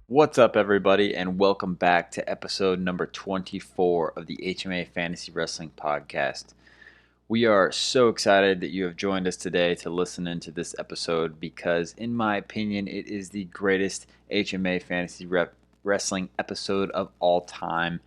What's up, everybody, and welcome back to episode number 24 of the HMA Fantasy Wrestling Podcast. We are so excited that you have joined us today to listen into this episode because, in my opinion, it is the greatest HMA Fantasy Wrestling episode of all time.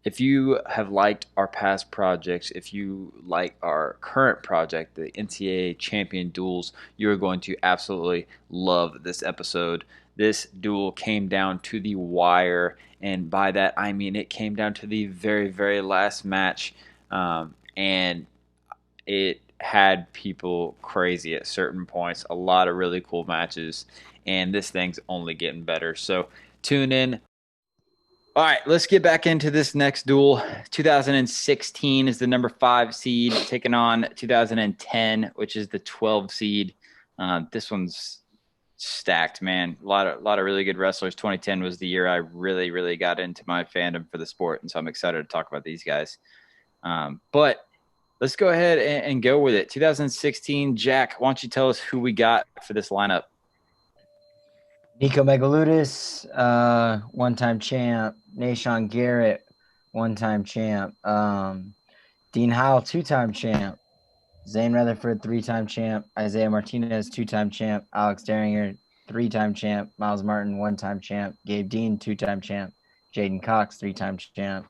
If you have liked our past projects, if you like our current project, the NCAA Champion Duels, you are going to absolutely love this episode. This duel came down to the wire, and by that I mean it came down to the very, very last match, and it had people crazy at certain points. A lot of really cool matches, and this thing's only getting better. So tune in. All right, let's get back into this next duel. 2016 is the number 5 seed taking on 2010, which is the 12 seed. This one's stacked, man. A lot of really good wrestlers. 2010 was the year I really got into my fandom for the sport, and so I'm excited to talk about these guys. But let's go ahead and go with it. 2016, Jack, why don't you tell us who we got for this lineup? Nico Megaludis, one-time champ. Nashon Garrett, one-time champ. Dean Howell, two-time champ. Zane Rutherford, three-time champ. Isaiah Martinez, two-time champ. Alex Derringer, three-time champ. Miles Martin, one-time champ. Gabe Dean, two-time champ. Jaden Cox, three-time champ.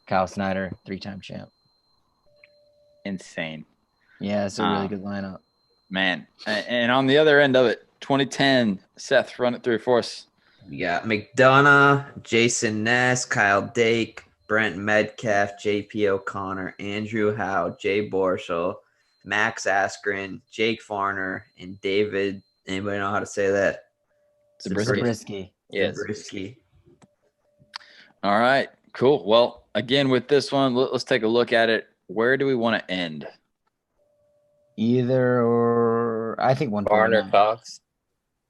Kyle Snyder, three-time champ. Insane. Yeah, it's a really good lineup. Man, and on the other end of it, 2010, Seth, run it through for us. We got McDonough, Jason Ness, Kyle Dake, Brent Metcalf, JP O'Connor, Andrew Howe, Jay Borschel, Max Askren, Jake Farner, and David. Anybody know how to say that? Zabriskie. Yes. Zabriskie. All right, cool. Well, again, with this one, let's take a look at it. Where do we want to end? Either or, I think one. Varner Cox.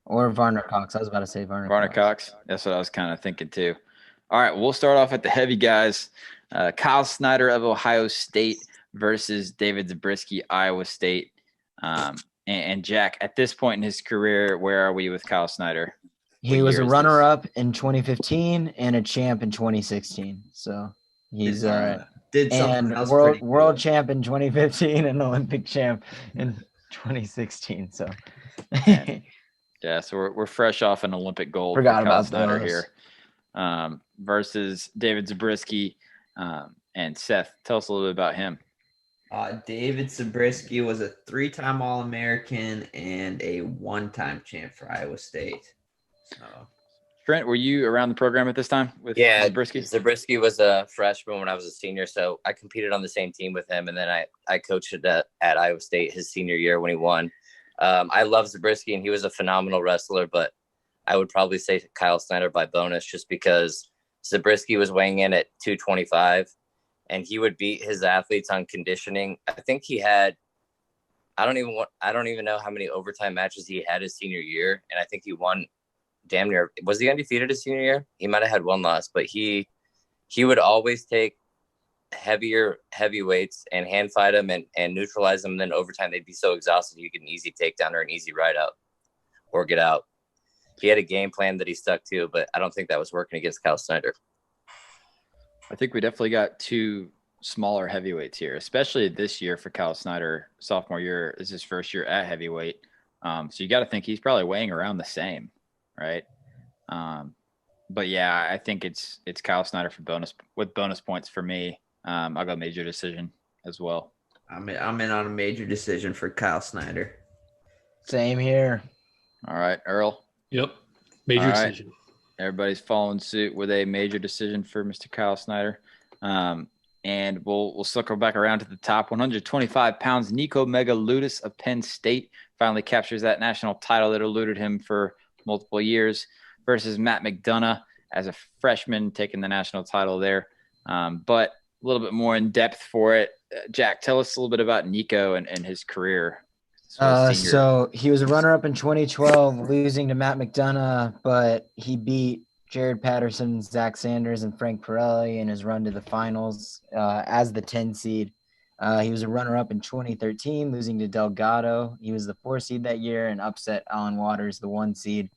Or Varner Cox. I was about to say Varner Cox. That's what I was kind of thinking too. All right, we'll start off at the heavy guys. Kyle Snyder of Ohio State versus David Zabriskie, Iowa State. And Jack, at this point in his career, where are we with Kyle Snyder? He was a runner-up in 2015 and a champ in 2016. So he's world champ in 2015 and Olympic champ in 2016. So yeah, so we're fresh off an Olympic gold. Forgot about Snyder here. Versus David Zabriskie. And Seth, tell us a little bit about him. David Zabriskie was a 3-time All-American and a 1-time champ for Iowa State. So, Trent, were you around the program at this time with Zabriskie? Zabriskie was a freshman when I was a senior, so I competed on the same team with him, and then I coached at Iowa State his senior year when he won. I love Zabriskie, and he was a phenomenal wrestler, but I would probably say Kyle Snyder by bonus just because Zabriskie was weighing in at 225, and he would beat his athletes on conditioning. I think he had I don't even know how many overtime matches he had his senior year, and I think he won damn near. Was he undefeated his senior year? He might have had one loss, but he would always take heavyweights and hand fight them and neutralize them. And then overtime, they'd be so exhausted you get an easy takedown or an easy ride out or get out. He had a game plan that he stuck to, but I don't think that was working against Kyle Snyder. I think we definitely got two smaller heavyweights here, especially this year for Kyle Snyder. Sophomore year is his first year at heavyweight. So you got to think he's probably weighing around the same, right? But yeah, I think it's Kyle Snyder for bonus points for me. I'll go major decision as well. I'm in on a major decision for Kyle Snyder. Same here. All right, Earl. Yep, major decision. Everybody's following suit with a major decision for Mr. Kyle Snyder. And we'll circle back around to the top. 125 pounds, Nico Megaludis of Penn State finally captures that national title that eluded him for multiple years versus Matt McDonough as a freshman taking the national title there. But a little bit more in depth for it. Jack, tell us a little bit about Nico and his career. So he was a runner-up in 2012, losing to Matt McDonough, but he beat Jared Patterson, Zach Sanders, and Frank Pirelli in his run to the finals as the 10 seed. He was a runner-up in 2013, losing to Delgado. He was the 4 seed that year and upset Alan Waters, the 1 seed.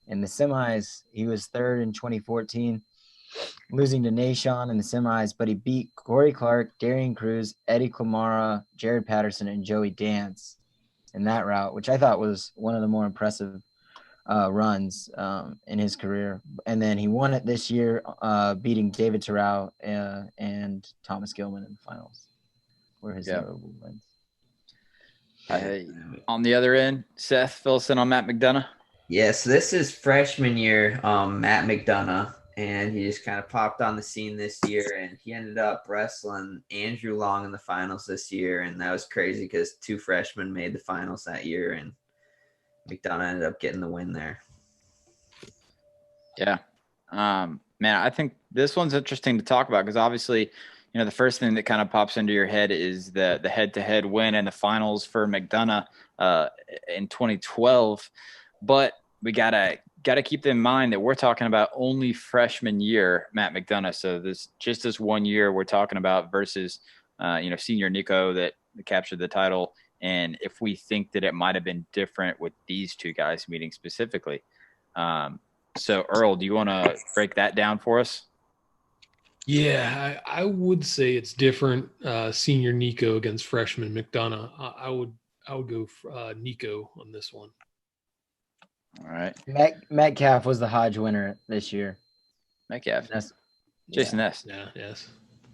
In the semis, he was third in 2014, losing to Nashon in the semis, but he beat Corey Clark, Darian Cruz, Eddie Clamara, Jared Patterson, and Joey Dance in that route, which I thought was one of the more impressive runs in his career. And then he won it this year, beating David Terrell and Thomas Gilman in the finals, were his notable wins. On the other end, Seth, fill us in on Matt McDonough. Yes, this is freshman year, Matt McDonough, and he just kind of popped on the scene this year, and he ended up wrestling Andrew Long in the finals this year, and that was crazy because 2 freshmen made the finals that year, and McDonough ended up getting the win there. Yeah. Man, I think this one's interesting to talk about because obviously, the first thing that kind of pops into your head is the head-to-head win in the finals for McDonough in 2012. But we gotta keep in mind that we're talking about only freshman year Matt McDonough. So this 1 year we're talking about versus senior Nico that captured the title. And if we think that it might have been different with these 2 guys meeting specifically. So Earl, do you want to break that down for us? Yeah, I would say it's different. Senior Nico against freshman McDonough. I would go Nico on this one. All right. Metcalf was the Hodge winner this year. Metcalf. Jason Ness. Yeah, yes.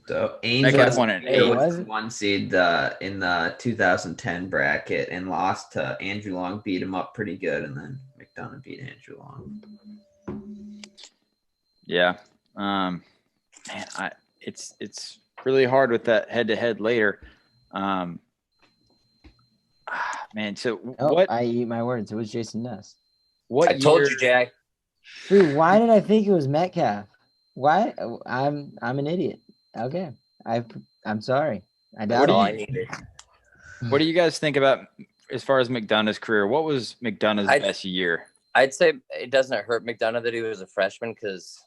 So Angel won an 8 was the 1 seed in the 2010 bracket and lost to Andrew Long, beat him up pretty good, and then McDonough beat Andrew Long. Yeah. Man, it's really hard with that head-to-head later. Man, so what? I eat my words. It was Jason Ness. I told you, Jack. Dude, why did I think it was Metcalf? Why? I'm an idiot. Okay, I'm sorry. I doubt it. What do you guys think about as far as McDonough's career? What was McDonough's best year? I'd say it doesn't hurt McDonough that he was a freshman because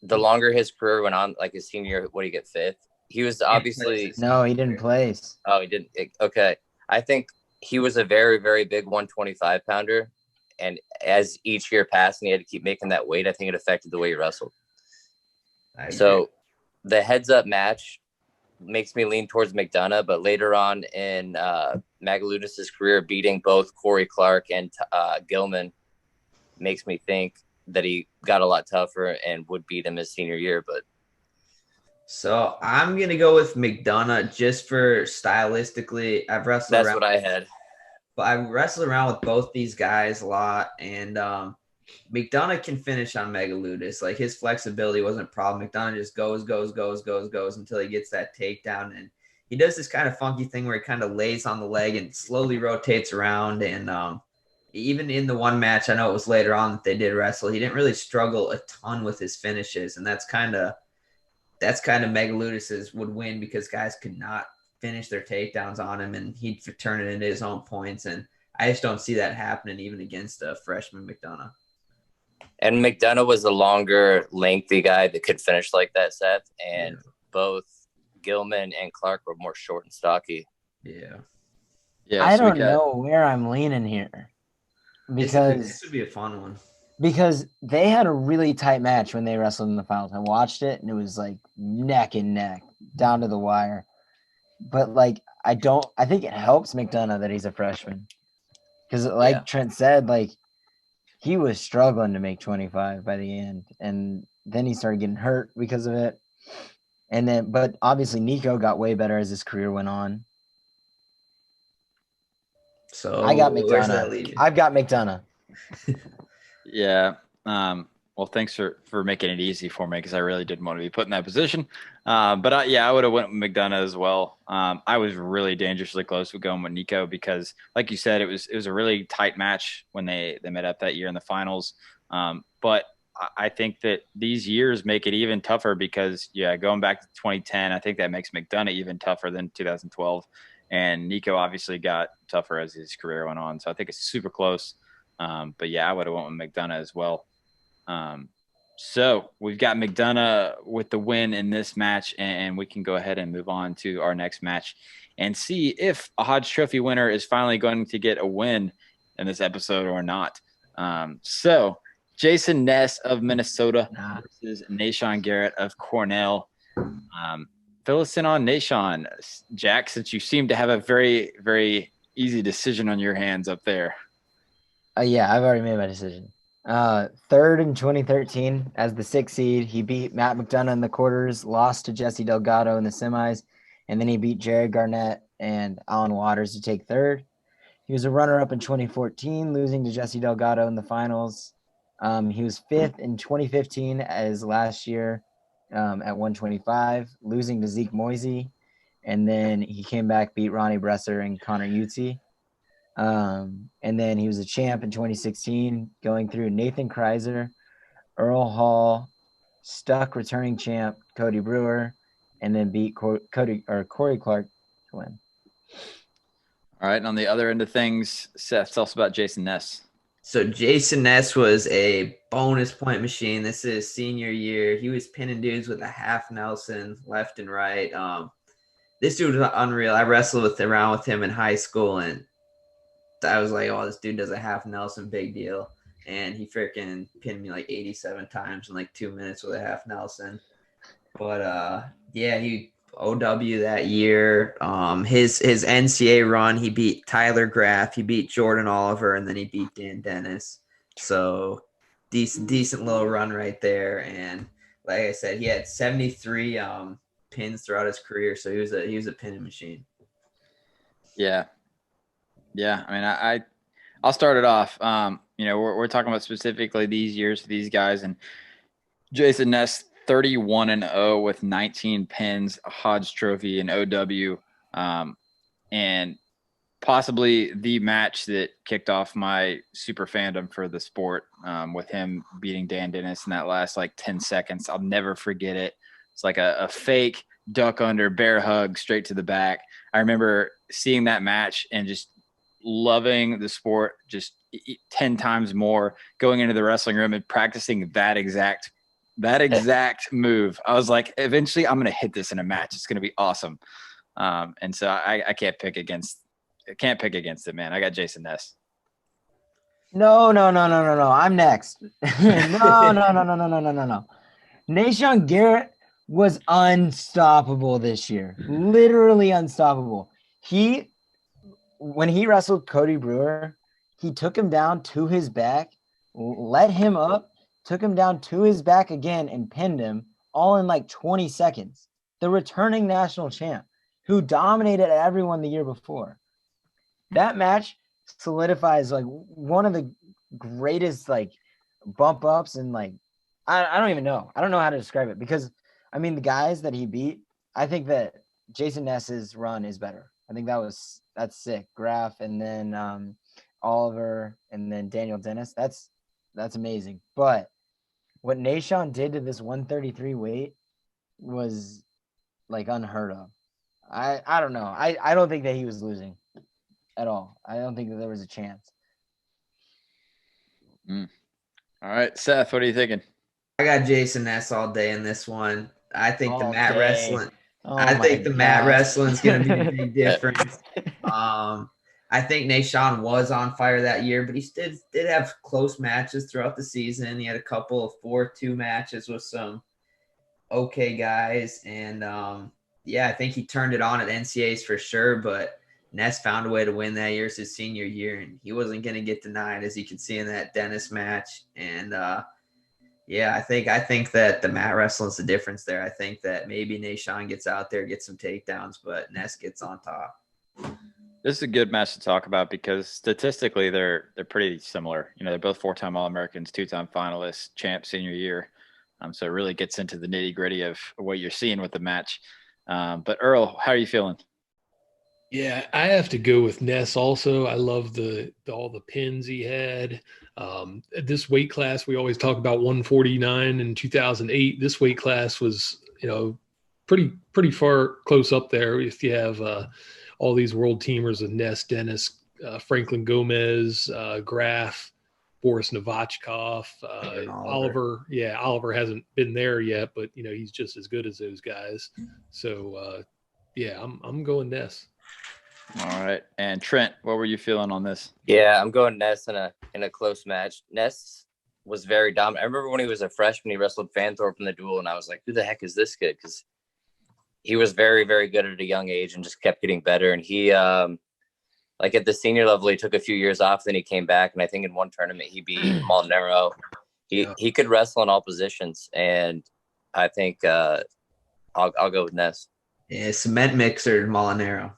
the longer his career went on, like his senior year, what did he get, 5th? He was obviously no, he didn't place. Oh, he didn't. Okay, I think he was a very, very big 125 pounder, and as each year passed, and he had to keep making that weight, I think it affected the way he wrestled. So the heads up match makes me lean towards McDonough, but later on in Magaludis' career, beating both Corey Clark and Gilman makes me think that he got a lot tougher and would beat him his senior year. But so I'm gonna go with McDonough just for stylistically. I've wrestled. That's what I had. But I've wrestled around with both these guys a lot, and McDonough can finish on Megaludis. Like his flexibility wasn't a problem. McDonough just goes until he gets that takedown, and he does this kind of funky thing where he kind of lays on the leg and slowly rotates around. And even in the one match, I know it was later on that they did wrestle, he didn't really struggle a ton with his finishes, and that's kind of Megaludis's would win because guys could not finish their takedowns on him, and he'd turn it into his own points. And I just don't see that happening even against a freshman McDonough. And McDonough was a longer, lengthy guy that could finish like that, Seth. And both Gilman and Clark were more short and stocky. Yeah. I don't know where I'm leaning here. Because this would be a fun one. Because they had a really tight match when they wrestled in the finals. I watched it, and it was like neck and neck, down to the wire. But like, I think it helps McDonough that he's a freshman. Because like Trent said, like he was struggling to make 25 by the end. And then he started getting hurt because of it. And then, but obviously Nico got way better as his career went on. So I got McDonough. I've got McDonough. Yeah. Well, thanks for making it easy for me because I really didn't want to be put in that position. But I would have went with McDonough as well. I was really dangerously close with going with Nico because, like you said, it was a really tight match when they met up that year in the finals. But I think that these years make it even tougher because, going back to 2010, I think that makes McDonough even tougher than 2012. And Nico obviously got tougher as his career went on. So I think it's super close. But I would have went with McDonough as well. So we've got McDonough with the win in this match, and we can go ahead and move on to our next match and see if a Hodge Trophy winner is finally going to get a win in this episode or not. So Jason Ness of Minnesota Nah. versus Nashawn Garrett of Cornell. Fill us in on Nashawn. Jack, since you seem to have a very, very easy decision on your hands up there. Yeah, I've already made my decision. Third in 2013 as the 6th seed. He beat Matt McDonough in the quarters, lost to Jesse Delgado in the semis, and then he beat Jared Garnett and Alan Waters to take third. He was a runner-up in 2014, losing to Jesse Delgado in the finals. He was 5th in 2015 as last year at 125, losing to Zeke Moisey. And then he came back, beat Ronnie Bresser and Connor Utzi. And then he was a champ in 2016, going through Nathan Kreiser, Earl Hall, Stuck returning champ Cody Brewer, and then beat Corey Clark to win. All right. And on the other end of things, Seth, tell us about Jason Ness. So Jason Ness was a bonus point machine. This is senior year. He was pinning dudes with a half Nelson left and right. This dude was unreal. I wrestled around with him in high school, and I was like, oh, this dude does a half Nelson, big deal. And he freaking pinned me like 87 times in like 2 minutes with a half Nelson. But yeah, he OW that year. His NCAA run, he beat Tyler Graff, he beat Jordan Oliver, and then he beat Dan Dennis. So decent little run right there. And like I said, he had 73 pins throughout his career. So he was a pinning machine. Yeah. I mean, I'll start it off. We're talking about specifically these years for these guys, and Jason Ness 31-0 with 19 pins, a Hodge Trophy, and OW, and possibly the match that kicked off my super fandom for the sport, with him beating Dan Dennis in that last like 10 seconds. I'll never forget it. It's like a fake duck under bear hug straight to the back. I remember seeing that match and just loving the sport just 10 times more, going into the wrestling room and practicing that exact move. I was like, eventually I'm going to hit this in a match. It's going to be awesome. And so I can't pick against it, man. I got Jason Ness. No. I'm next. No. Nashawn Garrett was unstoppable this year. Literally unstoppable. When he wrestled Cody Brewer, he took him down to his back, let him up, took him down to his back again, and pinned him all in like 20 seconds. The returning national champ who dominated everyone the year before. That match solidifies like one of the greatest like bump ups, and like I don't even know. I don't know how to describe it, because I mean the guys that he beat, I think that Jason Ness's run is better. I think that's sick. Graff, and then Oliver, and then Daniel Dennis. That's amazing. But what Nashawn did to this 133 weight was like unheard of. I don't know. I don't think that he was losing at all. I don't think that there was a chance. All right, Seth, what are you thinking? I got Jason Ness all day in this one. I think the mat wrestling. Oh I think the mat wrestling is going to be the big difference. difference. I think Nashawn was on fire that year, but he did have close matches throughout the season. He had a couple of 4-2 matches with some okay guys, and yeah, I think he turned it on at NCAAs for sure. But Ness found a way to win that year. It's his senior year, and he wasn't going to get denied, as you can see in that Dennis match. And yeah, I think that the mat wrestling is the difference there. I think that maybe Nashawn gets out there, gets some takedowns, but Ness gets on top. This is a good match to talk about because statistically they're pretty similar. They're both 4-time All-Americans, 2-time finalists, champ senior year. So it really gets into the nitty-gritty of what you're seeing with the match. But Earl, how are you feeling? Yeah, I have to go with Ness also. I love all the pins he had. This weight class, we always talk about 149 in 2008. This weight class was, pretty far close up there. If you have all these world teamers of Ness, Dennis, Franklin Gomez, Graff, Boris Novichkov, Oliver. Yeah, Oliver hasn't been there yet, but he's just as good as those guys. So yeah, I'm going Ness. All right. And Trent, what were you feeling on this? Yeah, I'm going Ness in a close match. Ness was very dominant. I remember when he was a freshman, he wrestled Fanthorpe in the duel, and I was like, who the heck is this kid? Because he was very, very good at a young age and just kept getting better. And he, like at the senior level, he took a few years off, then he came back, and I think in one tournament he beat Molinaro. He could wrestle in all positions, and I think I'll go with Ness. Yeah, cement mixer Molinaro.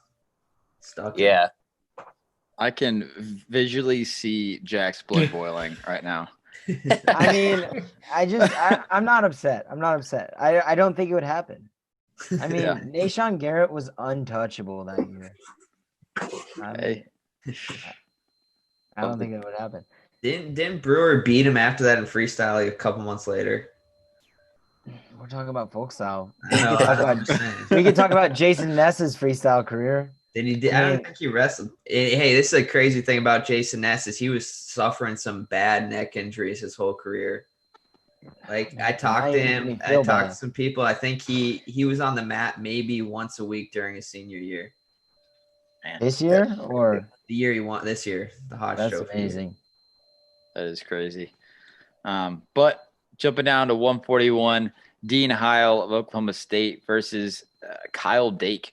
Stuck. Yeah. I can visually see Jack's blood boiling right now. I mean, I'm not upset. I don't think it would happen. I mean, Yeah. Nahshon Garrett was untouchable that year. Hey. I don't think it would happen. Didn't Brewer beat him after that in freestyle like a couple months later? We're talking about folk style. I know, Talk that's what about- I'm saying. We can talk about Jason Ness's freestyle career. Then he did. I don't think he wrestled. Hey, this is a crazy thing about Jason Ness is he was suffering some bad neck injuries his whole career. Like I talked to him, I talked to some people. I think he was on the mat maybe once a week during his senior year. Man, This year or the year he won this year, the Hodge that's Trophy. amazing. that is crazy. But jumping down to 141, Dean Heil of Oklahoma State versus Kyle Dake.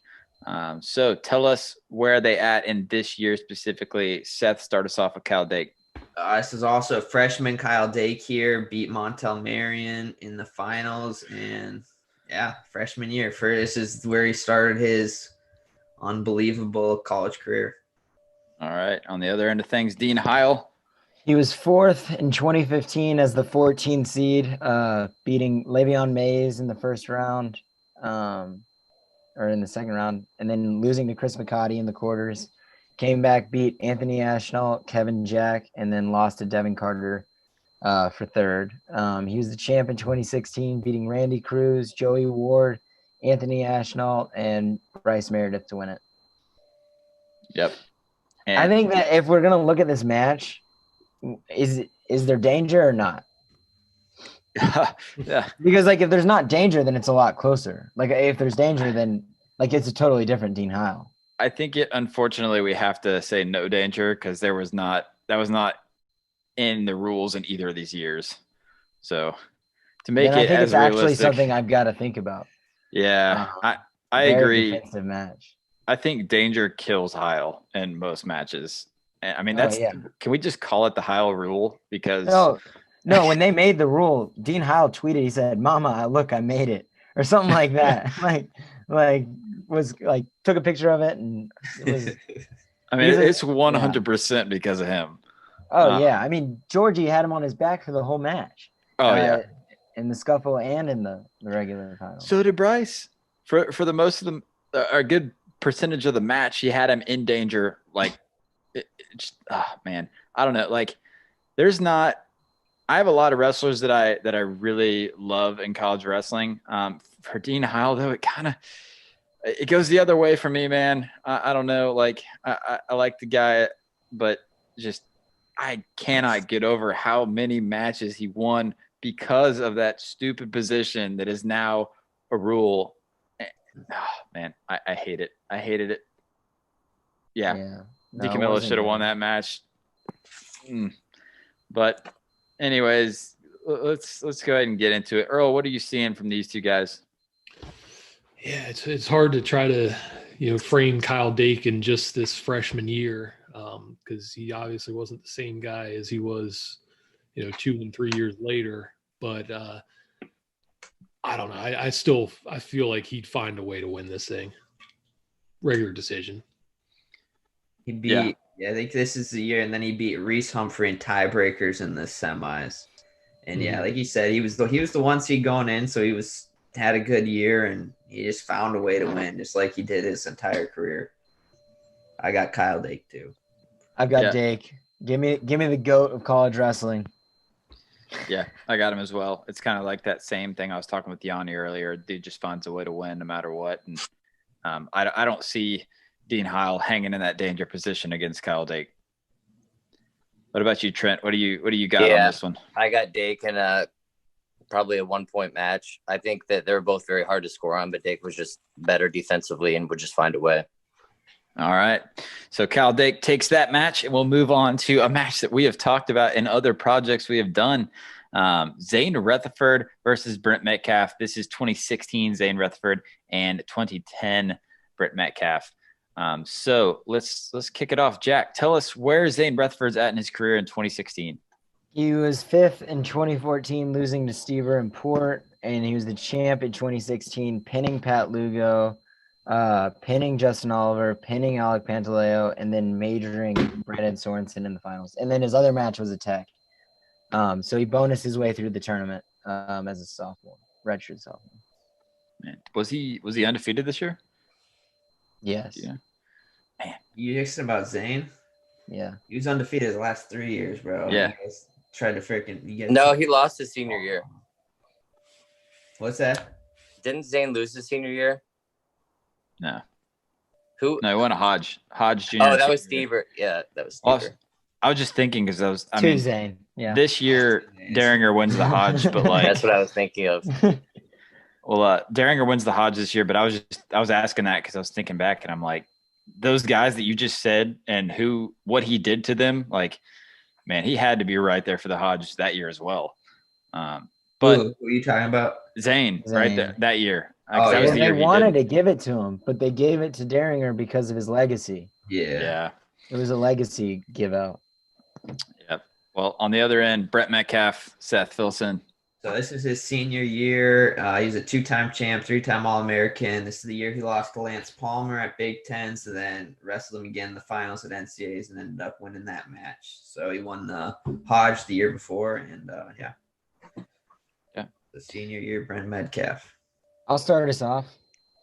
So tell us where they at in this year specifically. Seth, start us off with Kyle Dake. This is also freshman Kyle Dake here, beat Montel Marion in the finals, and yeah, freshman year. This is where he started his unbelievable college career. All right. On the other end of things, Dean Heil. He was fourth in 2015 as the 14 seed, beating Le'Veon Mays in the first round, or in the second round, and then losing to Chris McCarty in the quarters. Came back, beat Anthony Ashnault, Kevin Jack, and then lost to Devin Carter for third. He was the champ in 2016, beating Randy Cruz, Joey Ward, Anthony Ashnault, and Bryce Meredith to win it. Yep. And I think that if we're gonna look at this match, is there danger or not? yeah. Because like if there's not danger, then it's a lot closer. Like if there's danger, then like it's a totally different Dean Heil. I think unfortunately we have to say no danger because that was not in the rules in either of these years. So to make And I it think as it's actually realistic, something I've got to think about. yeah, I Very agree. Defensive match. I think danger kills Heil in most matches. And I mean, Oh, yeah. Can we just call it the Heil rule? Because No, when they made the rule, Dean Heil tweeted, he said, "Mama, look, I made it," or something like that. like was like took a picture of it, and it was. I mean, it's 100% because of him. Oh yeah, I mean Georgie had him on his back for the whole match. Oh yeah, in the scuffle and in the regular final. So did Bryce. For the most of them, a good percentage of the match, he had him in danger. Like, man, I don't know. Like, I have a lot of wrestlers that I really love in college wrestling. For Dean Heil, though, it goes the other way for me, man. I don't know. Like, I like the guy, but just I cannot get over how many matches he won because of that stupid position that is now a rule. Oh, man, I hate it. I hated it. Yeah. DiCamillo should have won that match. But anyways, let's go ahead and get into it. Earl, what are you seeing from these two guys? Yeah, it's hard to try to frame Kyle Dake in just this freshman year because he obviously wasn't the same guy as he was 2 and 3 years later. But I don't know. I feel like he'd find a way to win this thing. Regular decision. He beat. Yeah, I think this is the year, and then he beat Reese Humphrey in tiebreakers in the semis. And yeah, like you said, he was the one seed going in, so he had a good year, and he just found a way to win, just like he did his entire career. I got Kyle Dake too. I've got Dake. Give me the GOAT of college wrestling. Yeah, I got him as well. It's kind of like that same thing I was talking with Yanni earlier. Dude just finds a way to win no matter what. And I don't see Dean Heil hanging in that danger position against Kyle Dake. What about you, Trent? What do you got on this one? I got Dake in probably a 1-point match. I think that they're both very hard to score on, but Dake was just better defensively and would just find a way. All right. So Cal Dake takes that match, and we'll move on to a match that we have talked about in other projects we have done. Zane Rutherford versus Brent Metcalf. This is 2016 Zane Rutherford and 2010 Brent Metcalf. So let's kick it off. Jack, tell us where Zane Rutherford's at in his career in 2016. He was 5th in 2014, losing to Stever and Port, and he was the champ in 2016, pinning Pat Lugo, pinning Justin Oliver, pinning Alec Pantaleo, and then majoring Brandon Sorensen in the finals. And then his other match was a tech. So he bonused his way through the tournament as a sophomore, redshirt sophomore. Man, was he undefeated this year? Yes. Yeah. Man, You asking about Zane? Yeah. He was undefeated his last 3 years, bro. Yeah. You guys tried to freaking. No, he lost his senior year. What's that? Didn't Zane lose his senior year? no, Who? he won a Hodge Jr. Oh, that was Stever. Yeah, that was Stever. I was just thinking because To Zane. Yeah. this year Daringer wins the Hodge, but like That's what I was thinking of. well, Daringer wins the Hodge this year, but I was asking that because I was thinking back and I'm like, those guys that you just said and what he did to them, like, man, he had to be right there for the Hodge that year as well. But who are you talking about? Zane. Right there that year. Oh, that was yeah. the They year he wanted did. to give it to him, but they gave it to Daringer because of his legacy. Yeah. It was a legacy give out. Yep. Well, on the other end, Brett Metcalf, Seth Filson. So this is his senior year. He was a 2-time champ, 3-time All-American. This is the year he lost to Lance Palmer at Big Ten, so then wrestled him again in the finals at NCAAs and ended up winning that match. So he won the Hodge the year before, and yeah. The senior year, Brent Metcalf. I'll start us off.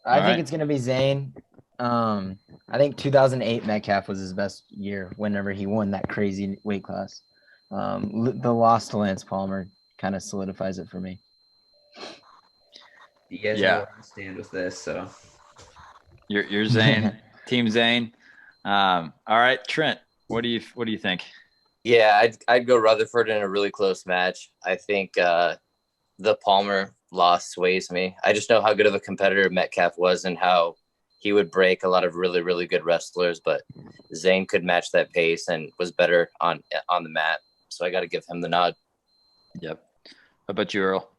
I think it's going to be Zane. I think 2008 Metcalf was his best year whenever he won that crazy weight class. The loss to Lance Palmer kind of solidifies it for me. You guys know where I stand with this, so. You're Zane, Team Zane. All right, Trent, what do you think? Yeah, I'd go Rutherford in a really close match. I think the Palmer loss sways me. I just know how good of a competitor Metcalf was and how he would break a lot of really, really good wrestlers, but Zane could match that pace and was better on the mat. So I got to give him the nod. Yep. How about you, Earl?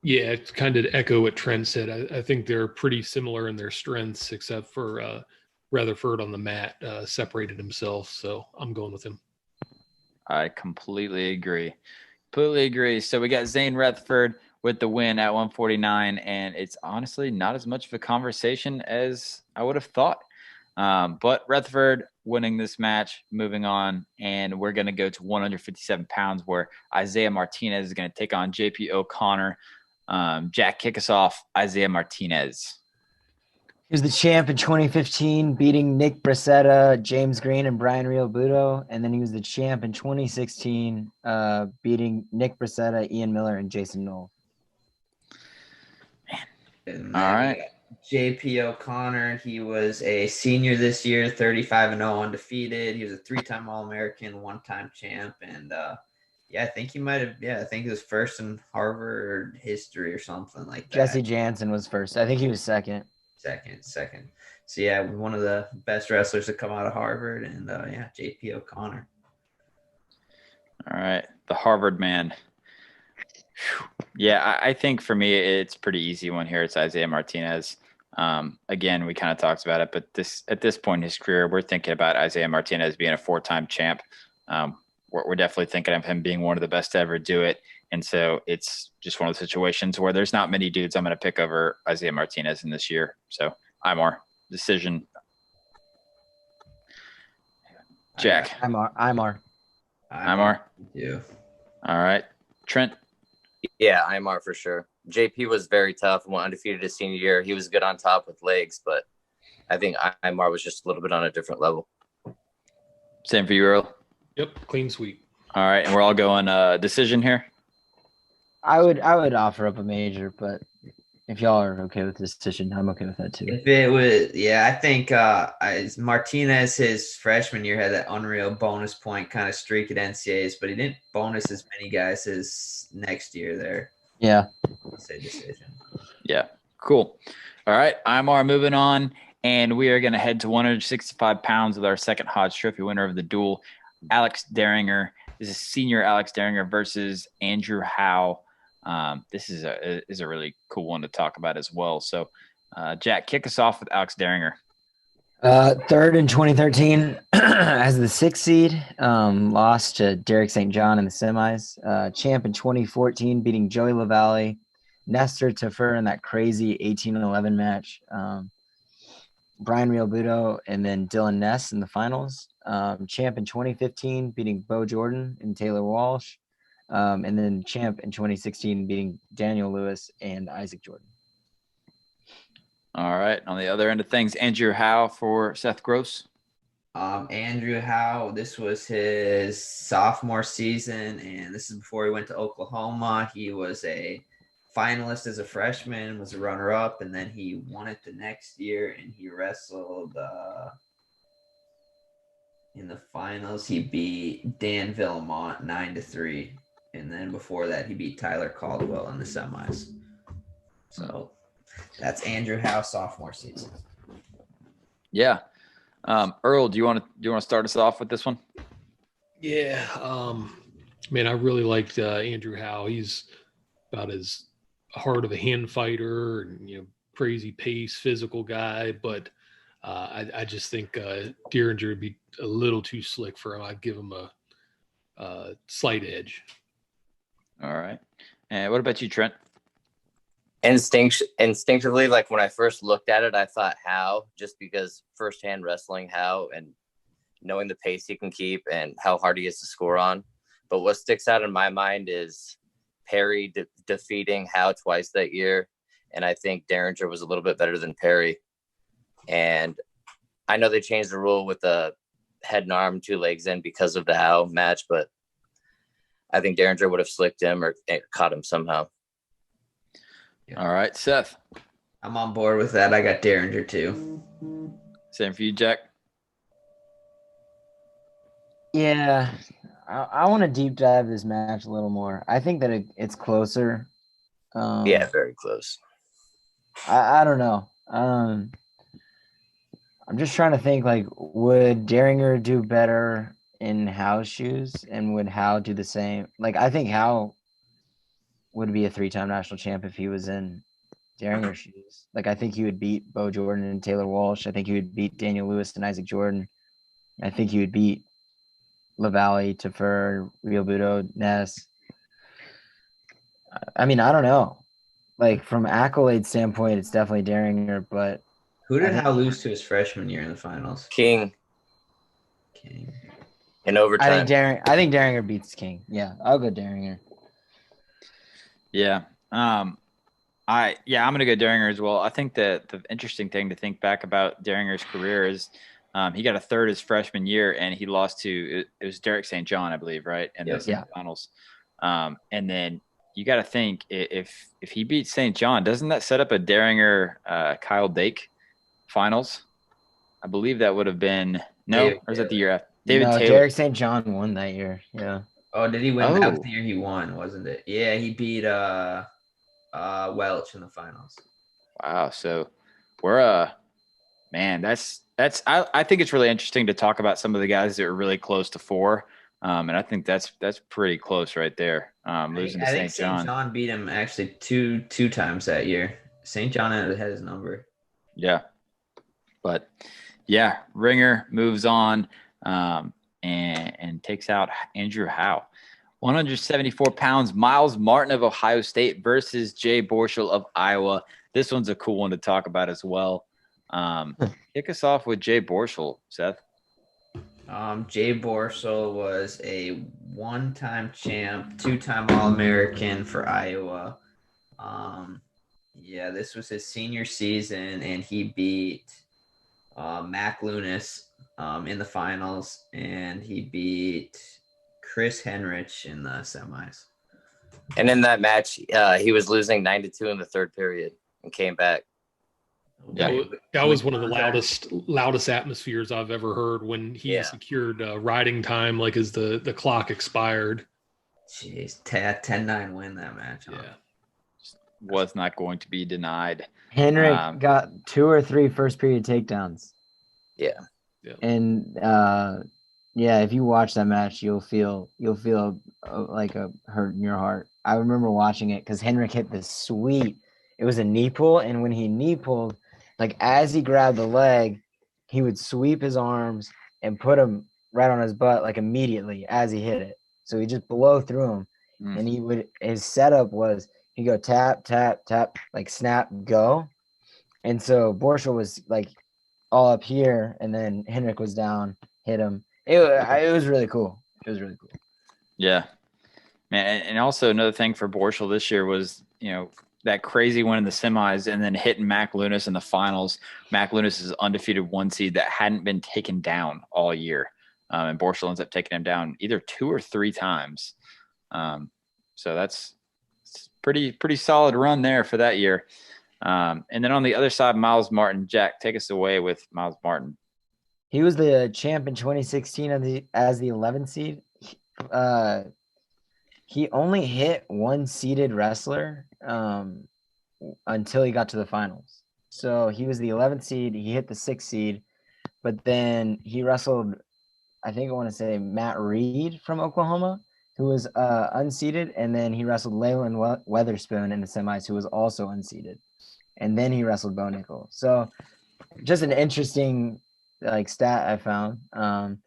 Yeah, it's kind of to echo what Trent said. I think they're pretty similar in their strengths, except for Rutherford on the mat separated himself. So I'm going with him. I completely agree. So we got Zane Rutherford with the win at 149, and it's honestly not as much of a conversation as I would have thought. But Rutherford winning this match, moving on, and we're going to go to 157 pounds where Isaiah Martinez is going to take on JP O'Connor. Jack, kick us off. Isaiah Martinez. He was the champ in 2015, beating Nick Bracetta, James Green, and Brian Riobuto. And then he was the champ in 2016, beating Nick Bracetta, Ian Miller, and Jason Knoll. All right. JP O'Connor, he was a senior this year, 35-0 undefeated. He was a 3-time All-American, 1-time champ. And I think he might have, I think he was first in Harvard history or something like that. Jesse Jansen was first. I think he was second. Second. So, yeah, one of the best wrestlers to come out of Harvard. And, JP O'Connor. All right. The Harvard man. Yeah, I think for me, it's a pretty easy one here. It's Isaiah Martinez. Again, we kind of talked about it, but at this point in his career, we're thinking about Isaiah Martinez being a 4-time champ. We're definitely thinking of him being one of the best to ever do it. And so it's just one of the situations where there's not many dudes I'm going to pick over Isaiah Martinez in this year. So Imar, decision. Jack. Imar. Yeah. All right. Trent. Yeah, Imar for sure. JP was very tough, went undefeated his senior year. He was good on top with legs, but I think Imar was just a little bit on a different level. Same for you, Earl? Yep, clean sweep. All right, and we're all going decision here? I would offer up a major, but if y'all are okay with this decision, I'm okay with that too. If it was, I think Martinez, his freshman year, had that unreal bonus point kind of streak at NCAAs, but he didn't bonus as many guys as next year there. Yeah. I'll say decision. Yeah, cool. All right, Imar moving on. And we are going to head to 165 pounds with our second Hodge Trophy winner of the duel, Alex Daringer. This is senior Alex Daringer versus Andrew Howe. This is a really cool one to talk about as well. So, Jack, kick us off with Alex Daringer. Third in 2013 as the 6th seed, lost to Derek St. John in the semis. Champ in 2014, beating Joey LaValle, Nestor Tafur in that crazy 18-11 match. Brian Realbuto and then Dylan Ness in the finals. Champ in 2015, beating Bo Jordan and Taylor Walsh. And then champ in 2016, beating Daniel Lewis and Isaac Jordan. All right. On the other end of things, Andrew Howe for Seth Gross. Andrew Howe, this was his sophomore season, and this is before he went to Oklahoma. He was a finalist as a freshman, was a runner-up, and then he won it the next year, and he wrestled in the finals. He beat Dan Villamont 9-3, and then before that, he beat Tyler Caldwell in the semis. So that's Andrew Howe sophomore season. Yeah. Earl, do you want to start us off with this one? Yeah. Man, I really liked Andrew Howe. He's about as hard of a hand fighter and, crazy pace, physical guy. But I just think Daringer would be a little too slick for him. I'd give him a slight edge. All right. And what about you, Trent? Instinctively, like when I first looked at it, I thought Howe, just because firsthand wrestling Howe and knowing the pace he can keep and how hard he gets to score on. But what sticks out in my mind is Perry defeating Howe twice that year. And I think Daringer was a little bit better than Perry. And I know they changed the rule with the head and arm, 2 legs in because of the Howe match, but I think Daringer would have slicked him or caught him somehow. Yeah. All right, Seth. I'm on board with that. I got Daringer too. Same for you, Jack. Yeah, I want to deep dive this match a little more. I think that it's closer. Yeah, very close. I don't know. I'm just trying to think, like, would Daringer do better in Howe's shoes, and would Howe do the same? Like, I think Howe would be a 3-time national champ if he was in Daringer's shoes. Like, I think he would beat Bo Jordan and Taylor Walsh. I think he would beat Daniel Lewis and Isaac Jordan. I think he would beat LaValle, Tafur, Realbuto, Ness. I mean, I don't know. Like, from accolade standpoint, it's definitely Daringer, but who did Howe lose to his freshman year in the finals? King. In overtime. I think Daringer beats King. Yeah, I'll go Daringer. Yeah. I'm going to go Daringer as well. I think that the interesting thing to think back about Daringer's career is he got a third his freshman year, and he lost to it was Derek St. John, I believe, right? And the semifinals. And then you got to think if he beats St. John, doesn't that set up a Daringer Kyle Dake finals? I believe that would have been or is that the year after? David Taylor. Derek St. John won that year. Yeah. Oh, did he win? That was the year he won, wasn't it? Yeah, he beat Welch in the finals. Wow. So we're man, that's I think it's really interesting to talk about some of the guys that are really close to 4. And I think that's pretty close right there. Losing to St. John. St. John beat him actually two times that year. St. John had his number. Yeah. But yeah, Ringer moves on and takes out Andrew Howe. 174 pounds, Miles Martin of Ohio State versus Jay Borschel of Iowa. This one's a cool one to talk about as well. Kick us off with Jay Borschel, Seth. Jay Borschel was a 1-time champ, 2-time All-American for Iowa. This was his senior season, and he beat Mac Lunas in the finals, and he beat Chris Henrich in the semis. And in that match, he was losing 9-2 in the third period and came back. Yeah, that was one of the loudest atmospheres I've ever heard when he secured riding time, like as the clock expired. Jeez, 10-9 win that match. Huh? Yeah. was not going to be denied. Henrik got 2 or 3 first period takedowns. Yeah. And if you watch that match, you'll feel like a hurt in your heart. I remember watching it because Henrik hit this sweet. It was a knee pull, and when he knee pulled, like as he grabbed the leg, he would sweep his arms and put him right on his butt like immediately as he hit it. So he just blow through him, and his setup was he'd go tap tap tap like snap go, and so Borschel was like all up here, and then Henrik was down, hit him. It was really cool. It was really cool. Yeah, man. And also another thing for Borschel this year was, that crazy one in the semis and then hitting Mac Lunas in the finals. Mac Lunas is undefeated 1 seed that hadn't been taken down all year. And Borschel ends up taking him down either 2 or 3 times. So that's pretty solid run there for that year. And then on the other side, Miles Martin. Jack, take us away with Miles Martin. He was the champ in 2016 as the 11th seed. He only hit 1 seeded wrestler until he got to the finals. So he was the 11th seed. He hit the 6th seed, but then he wrestled, I think I want to say Matt Reed from Oklahoma, who was unseeded, and then he wrestled Leyland Weatherspoon in the semis, who was also unseeded, and then he wrestled Bo Nickel. So just an interesting stat I found.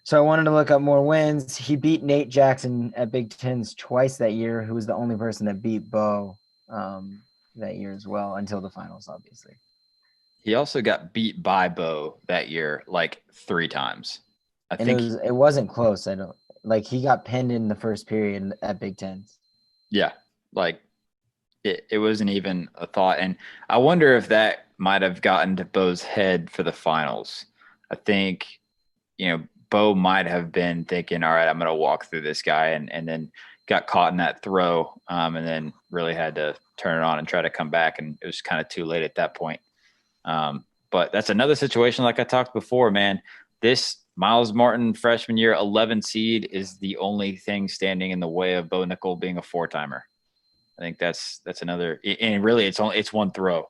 So I wanted to look up more wins. He beat Nate Jackson at Big Tens twice that year, who was the only person that beat Bo that year as well, until the finals, obviously. He also got beat by Bo that year 3 times. I think it wasn't close. He got pinned in the first period at Big Tens. Yeah, it wasn't even a thought. And I wonder if that might have gotten to Bo's head for the finals. I think, Bo might have been thinking, all right, I'm going to walk through this guy, and then got caught in that throw, and then really had to turn it on and try to come back. And it was kind of too late at that point. But that's another situation like I talked before, man. This Miles Martin freshman year 11 seed is the only thing standing in the way of Bo Nickel being a 4-timer. I think that's another, and really it's one throw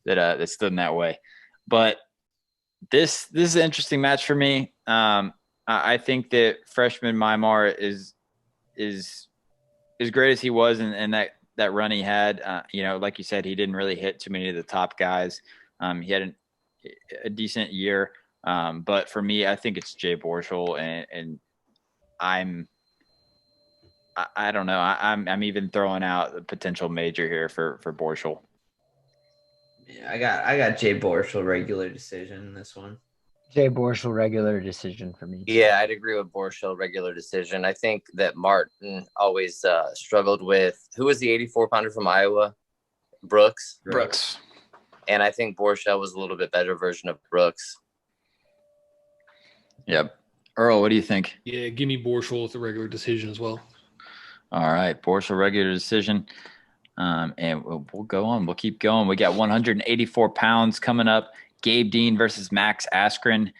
that stood in that way. But this is an interesting match for me. I think that freshman Mymar is as great as he was, and that run he had. Like you said, he didn't really hit too many of the top guys. He had a decent year, but for me, I think it's Jay Borschel, and I don't know. I'm even throwing out the potential major here for Borschel. Yeah, I got Jay Borschel regular decision in this one. Jay Borschel regular decision for me. Yeah, I'd agree with Borschel regular decision. I think that Martin always struggled with, who was the 84-pounder from Iowa? Brooks. And I think Borschel was a little bit better version of Brooks. Yep. Earl, what do you think? Yeah, give me Borschel with the regular decision as well. All right, Borschel regular decision. And we'll go on. We'll keep going. We got 184 pounds coming up. Gabe Dean versus Max Askren.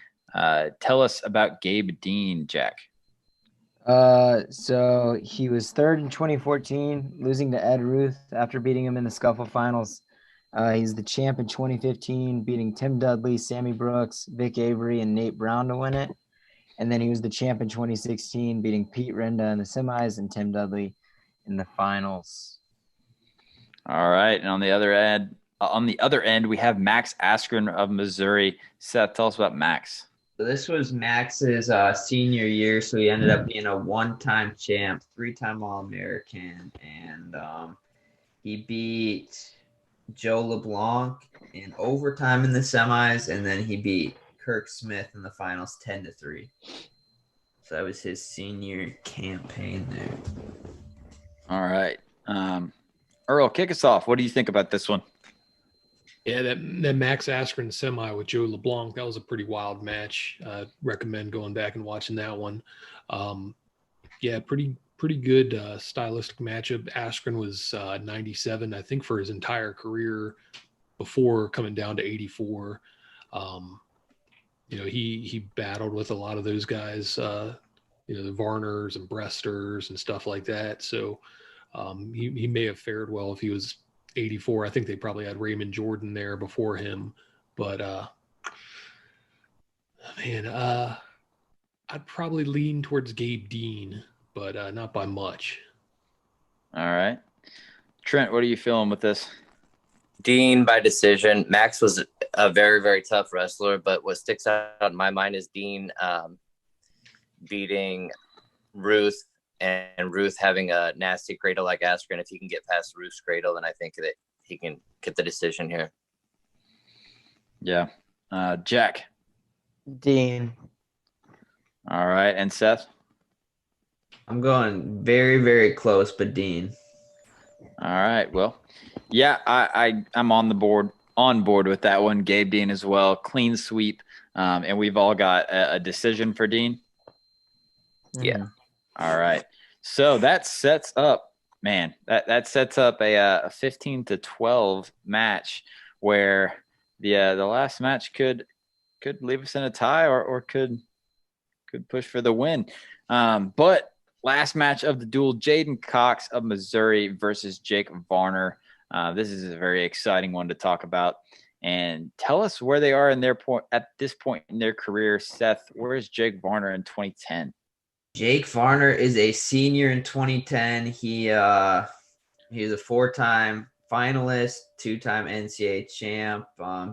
Tell us about Gabe Dean, Jack. So he was third in 2014, losing to Ed Ruth after beating him in the scuffle finals. He's the champ in 2015, beating Tim Dudley, Sammy Brooks, Vic Avery, and Nate Brown to win it. And then he was the champ in 2016, beating Pete Renda in the semis and Tim Dudley in the finals. All right, and on the other end, we have Max Askren of Missouri. Seth, tell us about Max. So this was Max's senior year, so he ended up being a 1-time champ, 3-time All-American, and he beat Joe LeBlanc in overtime in the semis, and then he beat Kirk Smith in the finals 10-3. So that was his senior campaign there. All right. Earl, kick us off. What do you think about this one? Yeah, that Max Askren semi with Joe LeBlanc, that was a pretty wild match. Recommend going back and watching that one. Pretty good stylistic matchup. Askren was 97, I think, for his entire career before coming down to 84. He battled with a lot of those guys, the Varners and Bresters and stuff like that. So He may have fared well if he was 84. I think they probably had Raymond Jordan there before him. But, I'd probably lean towards Gabe Dean, but not by much. All right. Trent, what are you feeling with this? Dean by decision. Max was a very, very tough wrestler, but what sticks out in my mind is Dean beating Ruth, and Ruth having a nasty cradle like Askren. If he can get past Ruth's cradle, then I think that he can get the decision here. Yeah. Jack. Dean. All right. And Seth? I'm going very, very close, but Dean. All right. Well, yeah, I'm on board with that one. Gabe Dean as well. Clean sweep. And we've all got a decision for Dean. Yeah. All right. So that sets up, man, that sets up a 15-12 match where the last match could leave us in a tie or could push for the win. But last match of the duel, Jaden Cox of Missouri versus Jake Varner. This is a very exciting one to talk about. And tell us where they are in their point at this point in their career. Seth, where is Jake Varner in 2010? Jake Varner is a senior in 2010. He was a 4-time finalist, 2-time NCAA champ.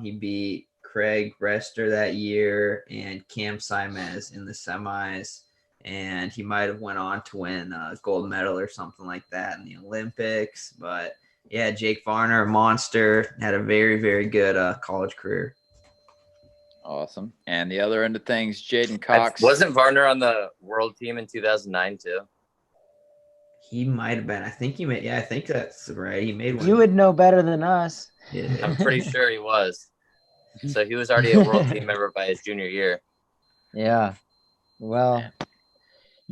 He beat Craig Rester that year and Cam Simez in the semis. And he might have went on to win a gold medal or something like that in the Olympics. But yeah, Jake Varner, a monster, had a very, very good college career. Awesome. And the other end of things, Jaden Cox. Wasn't Varner on the world team in 2009 too? He might have been. I think he made. Yeah, I think that's right. He made one. You would know better than us. Yeah. I'm pretty sure he was. So he was already a world team member by his junior year. Yeah. Well,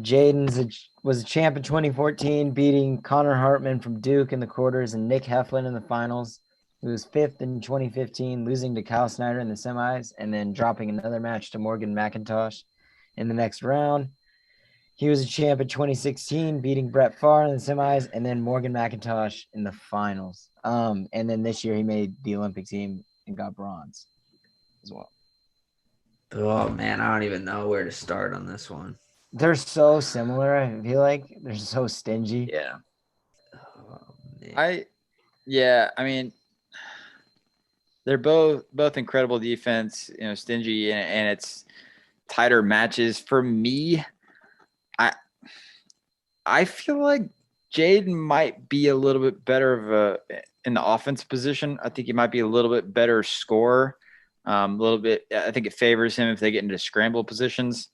Jaden was a champ in 2014, beating Connor Hartman from Duke in the quarters and Nick Heflin in the finals. He was 5th in 2015, losing to Kyle Snyder in the semis, and then dropping another match to Morgan McIntosh in the next round. He was a champ in 2016, beating Brett Farr in the semis, and then Morgan McIntosh in the finals. And then this year he made the Olympic team and got bronze as well. Oh, man, I don't even know where to start on this one. They're so similar, I feel like. They're so stingy. Yeah. Oh, I mean, they're both incredible defense, stingy, and it's tighter matches. For me, I feel like Jaden might be a little bit better in the offense position. I think he might be a little bit better scorer. A little bit. I think it favors him if they get into scramble positions.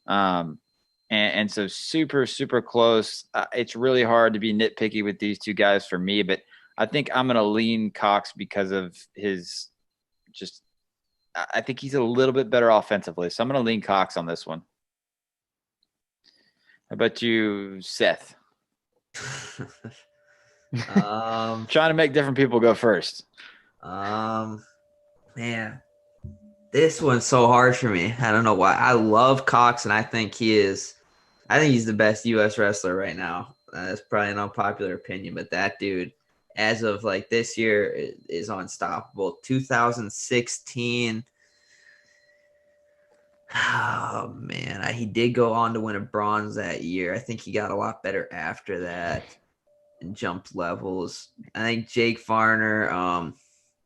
And so super, super close. It's really hard to be nitpicky with these two guys for me, but I think I'm going to lean Cox because of his I think he's a little bit better offensively. So I'm going to lean Cox on this one. How about you, Seth? Trying to make different people go first. Man, this one's so hard for me. I don't know why. I love Cox, and I think he's the best U.S. wrestler right now. That's probably an unpopular opinion, but that dude, as of like this year, is unstoppable. 2016. Oh man, he did go on to win a bronze that year. I think he got a lot better after that and jumped levels. I think Jake Varner,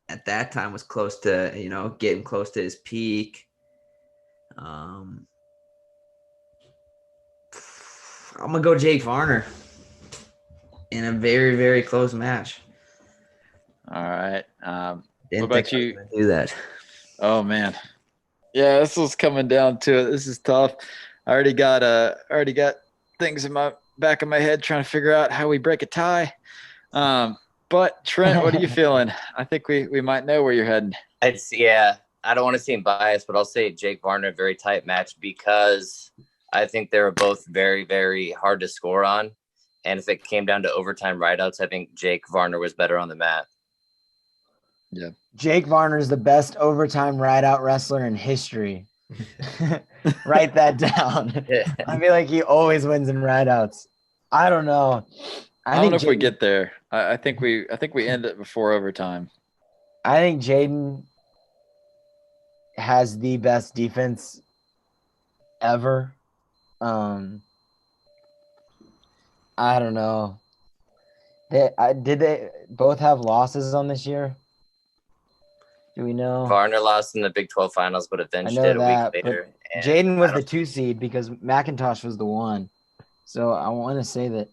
at that time was close to, getting close to his peak. I'm gonna go Jake Varner in a very, very close match. All right. Didn't what about think I was you? gonna do that. Oh man. Yeah, this was coming down to it. This is tough. I already got things in my back of my head trying to figure out how we break a tie. But Trent, what are you feeling? I think we might know where you're heading. I don't want to seem biased, but I'll say Jake Varner, very tight match because I think they were both very, very hard to score on. And if it came down to overtime rideouts, I think Jake Varner was better on the mat. Yeah. Jake Varner is the best overtime rideout wrestler in history. Write that down. I feel like he always wins in rideouts. I don't know. I don't know if we get there. I think we end it before overtime. I think Jaden has the best defense ever. I don't know. Did they both have losses on this year? Do we know? Varner lost in the Big 12 finals, but avenged it a week later. Jaden was the 2 seed because McIntosh was the 1. So I want to say that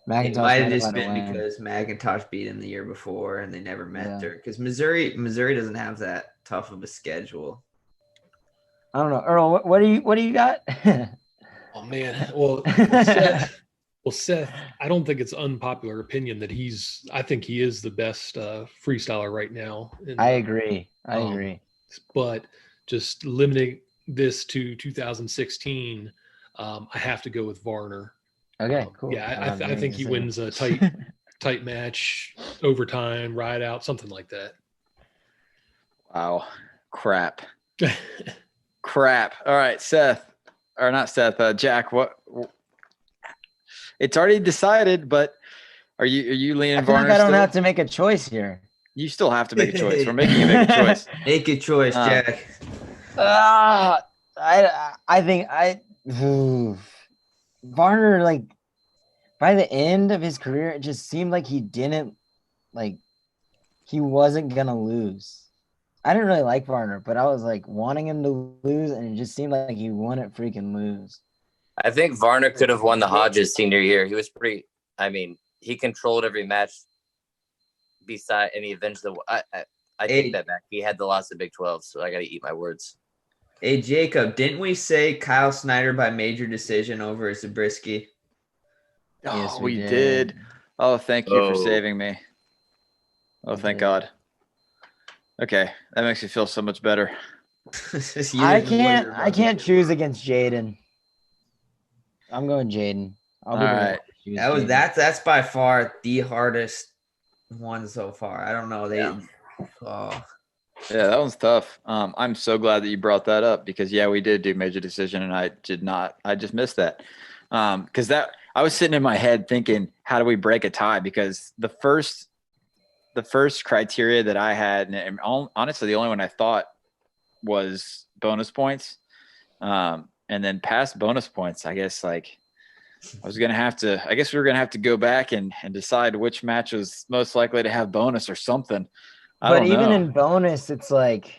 McIntosh it might have just been because McIntosh beat him the year before and they never met there. Because Missouri doesn't have that tough of a schedule. I don't know, Earl. What do you got? Oh man, well, Seth, I don't think it's unpopular opinion that I think he is the best freestyler right now. I agree. But just limiting this to 2016, I have to go with Varner. Okay, cool. Yeah, I think he wins a tight match, overtime, ride out, something like that. Wow. Crap. All right, Jack, what? It's already decided, but are you leaning Varner? I don't have to make a choice here. You still have to make a choice. We're making you make a choice. Make a choice, Jack. I think Varner, like, by the end of his career, it just seemed like he wasn't gonna lose. I didn't really like Varner, but I was like wanting him to lose, and it just seemed like he wouldn't freaking lose. I think Varner could have won the Hodges senior year. He was he controlled every match and he avenged I take that back. He had the loss of Big 12, so I got to eat my words. Hey, Jacob, didn't we say Kyle Snyder by major decision over Zabriskie? Oh, yes, we did. Oh, thank you for saving me. Oh, thank God. Okay, that makes me feel so much better. I can't choose against Jaden. I'm going Jaden. All right. That's by far the hardest one so far. I don't know. Yeah, that one's tough. I'm so glad that you brought that up because we did do major decision and I just missed that. Because I was sitting in my head thinking, how do we break a tie? Because the first criteria that I had, and honestly, the only one I thought was bonus points. And then past bonus points, I guess we were going to have to go back and decide which match was most likely to have bonus or something. But even in bonus, it's like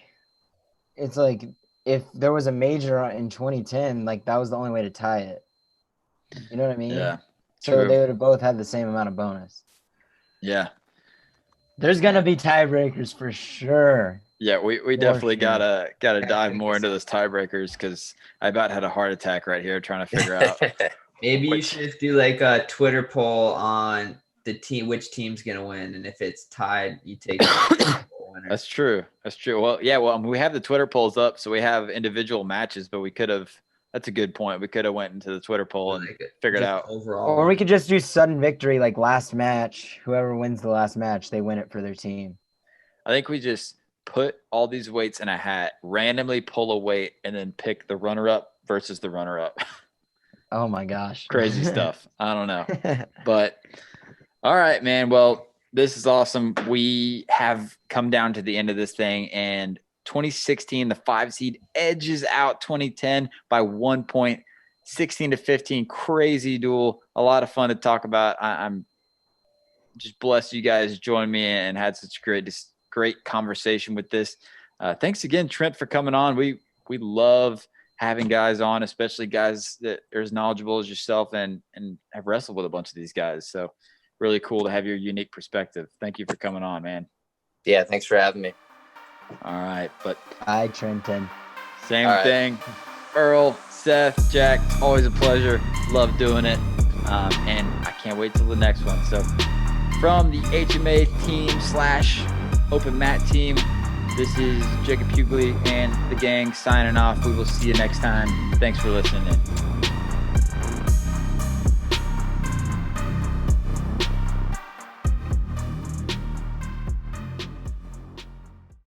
if there was a major in 2010, like that was the only way to tie it. You know what I mean? Yeah. So true. They would have both had the same amount of bonus. Yeah. There's gonna be tiebreakers for sure. Yeah, we definitely gotta dive more into those tiebreakers because I about had a heart attack right here trying to figure out. Maybe you should just do like a Twitter poll on which team's gonna win, and if it's tied, you take the winner. That's true. Well, we have the Twitter polls up, so we have individual matches, but we could have. That's a good point. We could have went into the Twitter poll and figured out overall. Or we could just do sudden victory, like last match. Whoever wins the last match, they win it for their team. I think we just put all these weights in a hat, randomly pull a weight, and then pick the runner-up versus the runner-up. Oh my gosh. Crazy stuff. I don't know. But all right, man. Well, this is awesome. We have come down to the end of this thing, and 2016, the 5 seed edges out 2010 by 1 point, 16-15. Crazy duel. A lot of fun to talk about. I'm just blessed you guys joined me and had such great conversation with this. Thanks again, Trent, for coming on. We love having guys on, especially guys that are as knowledgeable as yourself and have wrestled with a bunch of these guys. So really cool to have your unique perspective. Thank you for coming on, man. Yeah, thanks for having me. All right, but hi, Trenton. Same thing. Earl, Seth, Jack, always a pleasure. Love doing it. And I can't wait till the next one. So from the HMA team / open mat team, this is Jacob Hughley and the gang signing off. We will see you next time. Thanks for listening in.